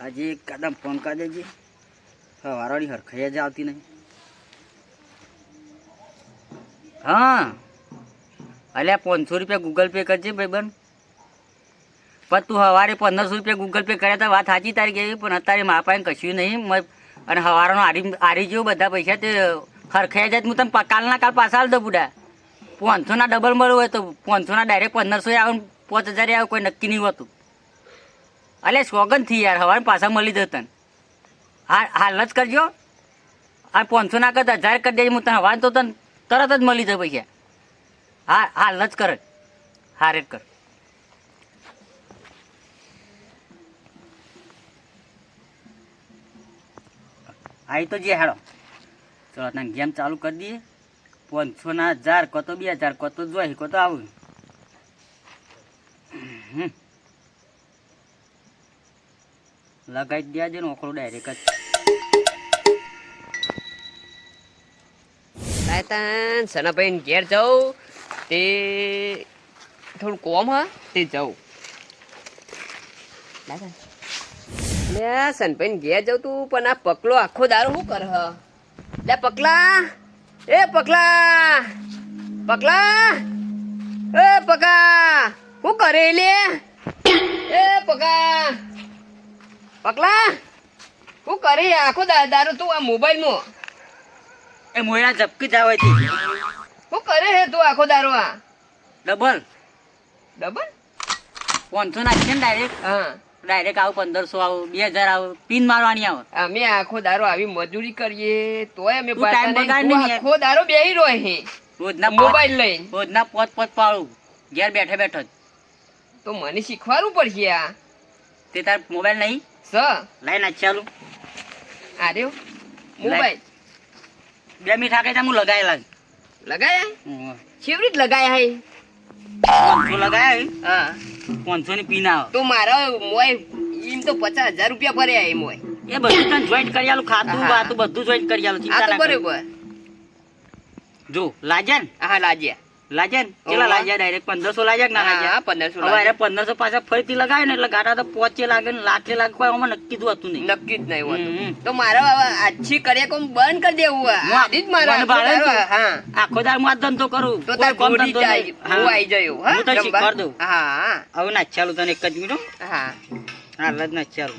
આજે કદમ ફોન કરી દેજે. વારોડી હરખાઈ જ આવતી નહીં. હા અલ્યા 500 રૂપિયા ગૂગલ પે કરજે ભાઈબંધ. પણ તું સવારે 1500 રૂપિયા ગૂગલ પે કર્યા હતા, વાત સાચી તારી ગઈ, પણ અત્યારે મારા પાસે કશું નહીં. અને સવારનો આરી જેવું બધા પૈસા તે હરખાઈ જાય. હું તને કાલના કાલ પાછા આલ દઉં બુડા. 500ના ડબલ મળવું હોય તો 500ના ડાયરેક્ટ 1500 આવે, 5000 આવે, કોઈ નક્કી નહીં હોતું. અલ્યા સોગન થી યાર, સવારે પાછા મળી જશે તને. હાલ જ કરજો. આ 500 ના કરતા 1000 કરી દેજે. હું તને સવારે તો તને તરત જ મળી જાય પૈસા. હા હાલ જ કર. હા રેટ કર. આવી તો જે હેડો ચલો તને ગેમ ચાલુ કરી દઈએ. 500ના 1000 કો તો 2000 કો તો જોઈ કો તો આવું. લગાઈ દેજે ને ઓકળો ડાયરેક્ટ જ. સનાભાઈ ઘેર જાઉં તે થોડું કોમ હા તે જાઉં. સનભાઈ ઘેર જાઉં તું, પણ આ પકલો આખો દારો શું કર હ? લે પકલા, એ પકલા, પકલા, એ પકા શું કરે લે? એ પકા, પકલા શું કરે આખો દારો તું આ મોબાઈલમાં? એ મોયા ઝપકી જ આવે છે. શું કરે હે તું આખો દારો? આ ડબલ ડબલ 500 નાખીએ ને ડાયરેક્ટ. હા ડાયરેક્ટ આવું 1500 આવું 2000 આવું, પિન મારવાની આવે. અમે આખો દારો આવી મજૂરી કરીએ તોય અમે તું ટાઈમ બગાડ નહીં યાર. આખો દારો બેહી રહ્યો હે રોજના મોબાઈલ લઈને. રોજના પોત પાડું ઘેર બેઠે બેઠો જ. તો મને શીખવાડવું પડશે. આ તે તાર મોબાઈલ નહીં સ લઈ નાખ ચાલુ. આર્યો મોબાઈલ 2 મિનિટ આગે હું લગાયેલા લગાયા છેવડી જ લગાયા હે. 500 લગાયા. હા 500 ની પિન આવે. તો મારો મોય એમ તો 50,000 રૂપિયા ભર્યા એ મોય. એ બધું તને જોઈન્ટ કરી આલું, ખાતું બાતું બધું જોઈન્ટ કરી આલું. આ ચિંતા તો ના કર. બરોબર. જો લાજન હા લાજ્યા લાજન કેટલા લાજ્યા? ડાયરેક્ટ 1500 લાજ્યા કે ના લાજ્યા? હા 1500 હવે અરે 1500 પાછા ફરીથી લગાવે ને એટલે ગાડા તો 5 લાગે ને લાખે લાગે, કોઈ આમાં નક્કી જ હતું નહીં. નક્કી જ નહીં હોતું. તો મારો આછી કર્યા કોમ બંધ કરી દેવું. આદી જ મારો હા આખો દાર માં ધંધો કરું તો તાર કોમ ગોડી ધંધો જાય નહીં. હું આવી જયો. હા હું તને શીખવાડ દઉં. હા હવે ના ચાલુ તને એક જ મિનિટ. હા હાલ જ ના ચાલુ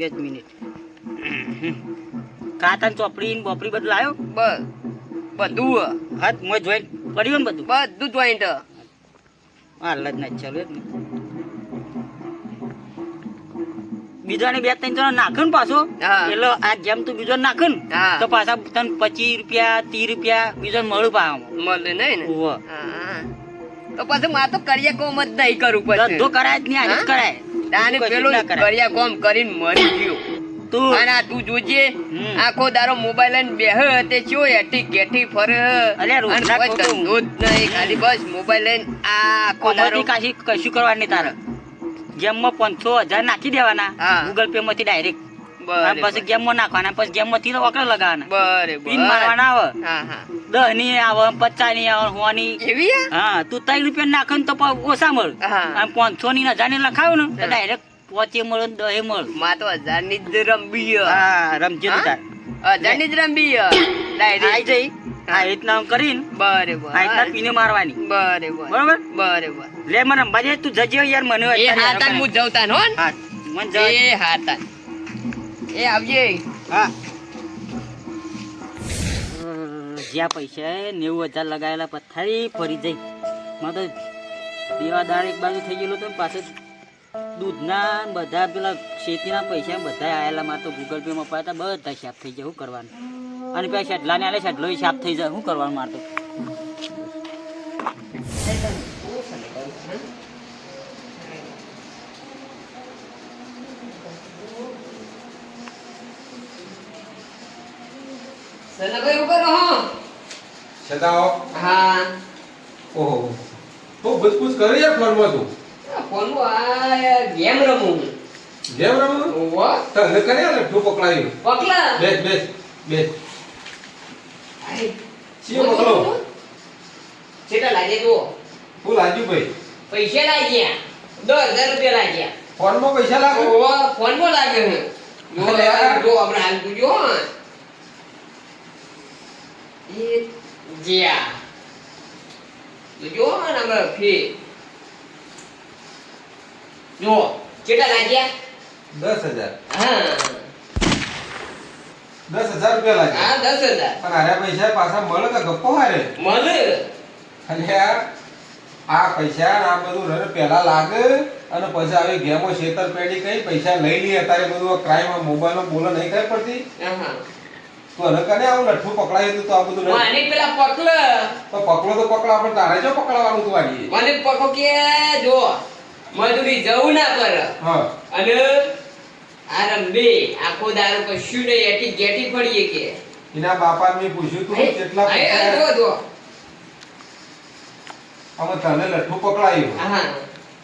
2 જ મિનિટ. કાતા ચોપડી ને બોપડી બધું લાવ્યો? બધું હા મોય જોઈન્ટ કર્યું ને બધું. બધું જોઈન્ટ. હાલ જ ના ચાલુ જ ને. બીજાને 2-3 જણા નાખે ને પાછો એટલે આ જેમ તું બીજો નાખે ને તો પાછા તને 25 રૂપિયા 30 રૂપિયા બીજો મળે પાછા મળે નહીં ને. ઓહો તો પછી માં તો કર્યા કોમ જ નહીં કરું. પછી ધંધો કરાય જ નહીં, આને જ કરાય. દાને પેલો કર્યા કોમ કરીને મરી ગયો. તું અને તું જોજે આખો દારો મોબાઈલ લઈને બેહે તે ચો એટી કેટી ફરે. અલ્યા રોજના કોઈ ધંધો જ નહીં, ખાલી બસ મોબાઈલ લઈને આખો દારો. કશું કરવાનું નહીં તારે. ગેમમાં 500,000 નાખી દેવાના ગૂગલ પે માંથી ડાયરેક્ટ. પછી ગેમમાં નાખવાના, પછી ગેમ માંથી ઓકળે લગાવવાના. બરાબર પિન મારવાના આવે. હા હા 10 ની આવે, 50 ની આવે, 100 ની એવી. હા તું 3 રૂપિયા નાખે ને તો ઓછા મળે. અને 500 ની 1000 ની લખાવ્યું ને તો ડાયરેક્ટ 5 મળે 10 મળે. માં તો 1000 ની જ રંબી. હા રમજે તું તાર 1000 ની જ રંબી ડાયરેક્ટ આઈ જઈ. આ રીતના કરીને બરાબર આ રીતના પીને મારવાની. બરાબર બરોબર બરાબર. લે મને રમવા તું જજે યાર. મને એ હાતાન હું જવતાન હો. હા મન જ એ હાતાન એ આવજે. હા જ્યાં પૈસા 90,000 લગાવેલા પથારી ફરી જઈ. માં તો દેવાદાર એક બાજુ થઈ ગયેલું તો પાછું દૂધના બધા પેલા શેતીના પૈસા બધા આવેલા. માં તો ગૂગલ પે માં પાતા બધા સાફ થઈ જાય. શું કરવાનું? અને પેલા શેટલાને આલે શેટલો સાફ થઈ જાય. શું કરવાનું? મારતો સનાભાઈ ઉપર હો સદાઓ. હા ઓહો તો બચકુસ કરી યાર ફોનમાં તું. ફોનમાં આ ગેમ રમું. જેમ રમું ઓહો તને કર્યા ને ઠો પકડાયું. પકલા બેસ બેસ બેસ. આય ચીયો પકડો. છેટા લાગે તો ફૂલ આજુ ભાઈ પૈસા લાગ્યા 10,000 રૂપિયા લાગ્યા. ફોનમાં પૈસા લાગે ફોનમાં લાગે છે જો અરે યાર. જો આપણે હાલ તું જો એ જ્યા તો જો ને આપણે ફી જો કેટલા લાગ્યા 10,000 હા 10,000 રૂપિયા લાગે હા 10,000 અને આર્યા પૈસા પાછા મળે કે ગપ્પો હારે મળે અલ્યા આ પૈસા ને આ બધું પહેલા લાગે અને પછી આવી ગેમો છેતરપિંડી કઈ પૈસા લઈ લે અત્યારે બધું ક્રાઇમ મોબાઈલમાં બોલો નહીં ખબર પડતી હા તું અને કને આવું લઠ્ઠું પકડાયું તું તો આ બધું નહીં મને પેલા પકડ તો પકડો તો પકડા પણ તારે જો પકડવાનું તું આની મને પકો કે જો મજૂરી જવું ના પર હા અને આ રંબે આખો દારો કશું નહીં એટી ગેટી ફળીએ કે એના બાપા મેં પૂછ્યું તું કેટલા આ પૈસા જો અમે તને લઠ્ઠું પકડાયું હા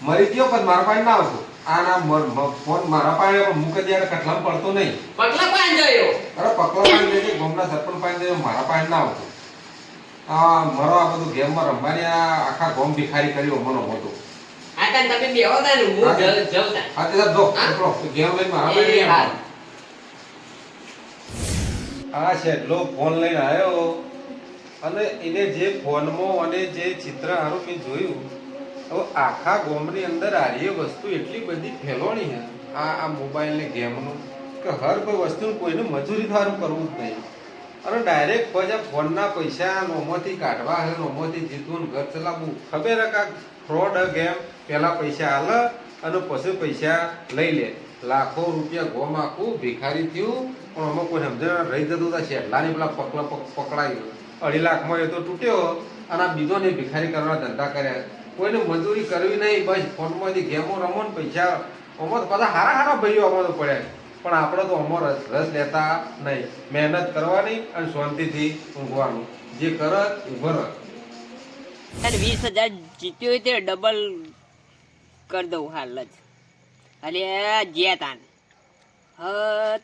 મરી ગયો પણ મારા પાસે ના આવતો આ ના ફોન મારા પાસે પણ મુકે ત્યારે કટલામ પડતો નહીં પટલા પાન જોયો અરે પકડો પાસે જઈએ ગામના સરપંચ પાસે જઈએ મારા પાસે ના આવતો આ મારો આ બધું ગેમમાં રમવાની આ આખા ગોમ ભિખારી કર્યો મનો મોટો આ તાન તમે બેહો તા ને હું જવતા હા તે સાહેબ જો પકડો ગેમ લઈને મારા પાસે નહીં આવવાનો. આ શેઠલો ફોન લઈને આવ્યો અને એને જે ફોનમાં અને જે ચિત્ર હારું મેં જોયું હવે આખા ગોમની અંદર આરી વસ્તુ એટલી બધી ફેલોણી છે આ મોબાઈલની ગેમનું કે હર કોઈ વસ્તુનું કોઈને મજૂરી ધારું કરવું જ નહીં અને ડાયરેક્ટ પછી આ ફોનના પૈસા નોમોથી કાઢવા છે નોમોથી જીતવું ઘર ચલાવવું ખબર હે કે ફ્રોડ ગેમ પહેલાં પૈસા હાલે અને પછી પૈસા લઈ લે લાખો રૂપિયા ગોમ આખું ભિખારી થયું પણ અમુક કોઈ સમજણ રહી જતું હતા શેઠલાની પેલા પકડાયું 2.5 લાખમાં એ તો તૂટ્યો અને આ બીજોને ભિખારી કરવાના ધંધા કર્યા કોઈને મજૂરી કરવી નહીં બસ ફોનમાંથી ગેમો રમો ને પૈસા અમર બધા હારા ભાઈઓ અમારે તો પડ્યા પણ આપણે તો અમર રસ લેતા નહીં મહેનત કરવાની અને શાંતિથી ઊંઘવાનું જે કરે ઊભો રહે 20,000 જીત્યો હોય તે ડબલ કરી દઉં હાલ જ અલે જે તાન હ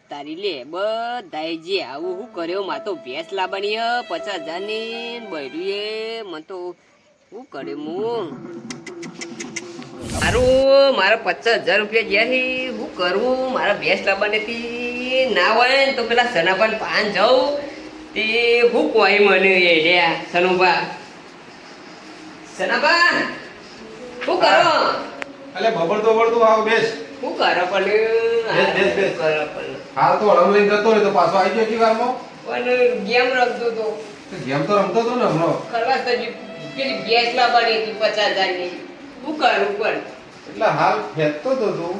તારી લે બધાય જે આવું હું કર્યો માં તો ભેંસ લાવવાની 50,000 ની બૈરુએ મને તો શું કરે હું મારા 50,000 રૂપિયા જ્યાંથી હું કરવું મારા ભેંસ લાવવાની હતી ના હોય ને તો પેલા સનાપાન પાન જાઉં તે હું કોઈ મને એ રહ્યા સનુભા સનાપા શું કરો એટલે બબડતું આવ બેસ શું કરો પણ બેસ, બેસ. કરો પણ હાલ તો હળમ લઈને જતો હોય તો પાછો આવી ગયો એટલી વારમાં પણ ગેમ રમતો તો ગેમ તો રમતો હતો ને હમણાં ખરવા તો પેલી ગેસ લાવવાની હતી 50,000 ની શું કરું પણ એટલે હાલ ફેંકતો હતો તું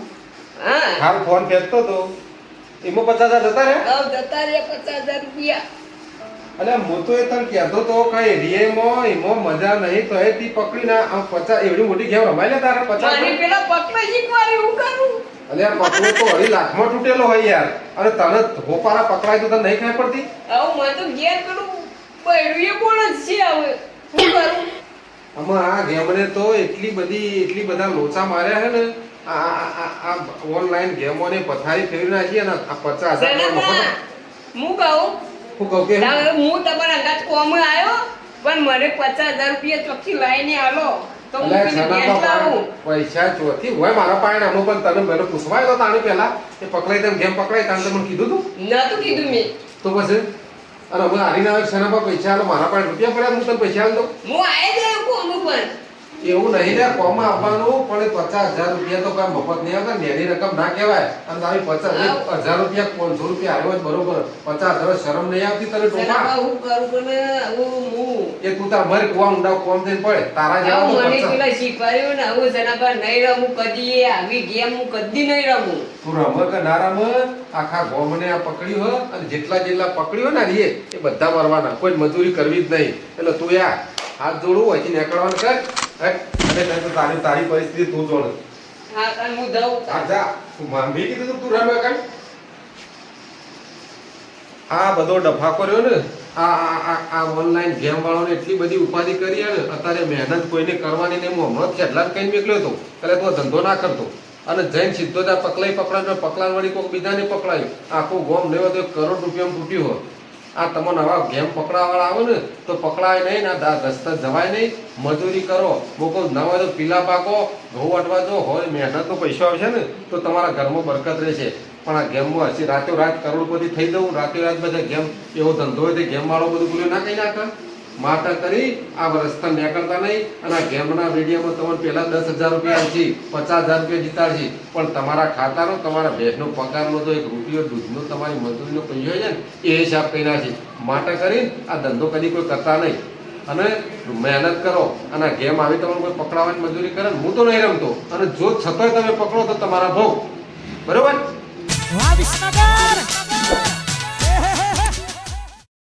હા હાલ ફોન ફેંકતો હતો એમાં 50,000 જતા રે હવે જતા રહ્યા 50,000 રૂપિયા અલે હું તો એ તને કહેતો તો કઈ એરિયામાં એમાં મજા નહીં તો એ તી પકડીને આમ 50 એવડી મોટી ગેમ રમાઈ લે તારે 50 મને પેલા પકડા શીખવાડી હું કરું અલે આ પકડો તો 2.5 લાખમાં તૂટેલો હોય યાર અને તને હોપારા પકડાય તો તને નહીં ખબર પડતી હવે મને તો ઘેર પેલું બૈરુએ બોલ જ છે હવે શું કરું આમાં આ ગેમને તો એટલી બધા લોચા માર્યા છે ને આ ઓનલાઈન ગેમોને પથારી ફેરવી નાખી અને આ 50,000 નો મફત હું કહું હું કહું કે હવે હું તમારા અંગાત કોમ આવ્યો પણ મને 50,000 રૂપિયા ચોખ્ખી લાઈને આલો તો હું અલે પેલી સના ગેસ લાવું પૈસા ચોથી હોય મારા પાસે અમુક પણ તને મને પૂછવાયો તો તાણે પહેલા એ પકડાઈ તેમ ગેમ પકડાઈ તાણે તમને કીધું તું નતું કીધું મેં તો પછી અને હવે હારીને આવે સના પર પૈસા આલો મારા પાસે રૂપિયા પડ્યા હું તને પૈસા આલ દઉં હું આયે ગયો કોમ પણ એવું નહીં લે કોમાં આવવાનું પણ 50,000 રૂપિયા તો કઈ મફત નહીં આવતા નેની રકમ ના કહેવાય અને તારી 50,000 રૂપિયા 500 રૂપિયા આવ્યો જ બરોબર 50,000 શરમ નહીં આવતી તને ટોપા સનાપા હું કરું પણ હું એ તું તાર મર કુવા ઊંડા કોમ થઈને પડે તારા જેવા તો મને 50 પેલા શીખવાડ્યું ને હું સનાપા નહીં રમું કદી આવી ગેમ હું કદી નહીં રમું તું રમ કે ના રમ આખા ગોમને આ પકડ્યું હો અને જેટલા પકડ્યો ને એ બધા મરવાના કોઈ મજૂરી કરવી જ નહીં એટલે તું યાર હાથ જોડું અહીંથી નીકળવાનું કર અને તારી પરિસ્થિતિ તું જોડ હા કાલ હું જાઉં આ જા તું મેં કીધું તું રમે કર આ બધો ડફાકો રહ્યો ને આ ઓનલાઈન ગેમ વાળાને એટલી બધી ઉપાધિ કરી ને અત્યારે મહેનત કોઈને કરવાની નહીં હું હમણાં કેટલા કઈ નીકળ્યો હતો એટલે તું ધંધો ના કરતો અને જૈન સીધો ત્યાં પકડાઈ પકડાય વળી કોઈક બીજાને પકડાયું આખું ગોમ લેવો તો 1 કરોડ રૂપિયામાં તૂટ્યું હોય આ તમને આવા ગેમ પકડાવાળા આવે ને તો પકડાય નહીં ને આ રસ્તા જવાય નહીં. મજૂરી કરો, મોકો ના હોય તો પીલા પાકો, ઘઉં અટવા જો હોય, મહેનતનો પૈસો આવશે ને તો તમારા ઘરમાં બરકત રહેશે. પણ આ ગેમમાં હશે રાતો રાત કરોડપતિ થઈ જવું, રાતે રાત બધા ગેમ એવો ધંધો હોય તો ગેમ વાળો બધું બોલ્યો ના કહી નાખે. માટે કરી આ રસ્તા નીકળતા નહીં. અને આ ગેમના વિડીયોમાં તમને પહેલા 10,000 રૂપિયા આવશે, 50,000 રૂપિયા જીતાડશે, પણ તમારા ખાતાનો, તમારા ભેંસનો પગારનો તો 1 રૂપિયો દૂધનો તમારી મજૂરીનો પૈસો છે ને એ હિસાબ કરી નાખશે. માટે કરી આ ધંધો કદી કોઈ કરતા નહીં અને મહેનત કરો. અને આ ગેમ આવી તમને કોઈ પકડાવવાની મજૂરી કરે ને હું તો નહીં રમતો. અને જો છતાંય તમે પકડો તો તમારા ભોગ. બરોબર. વિસનગર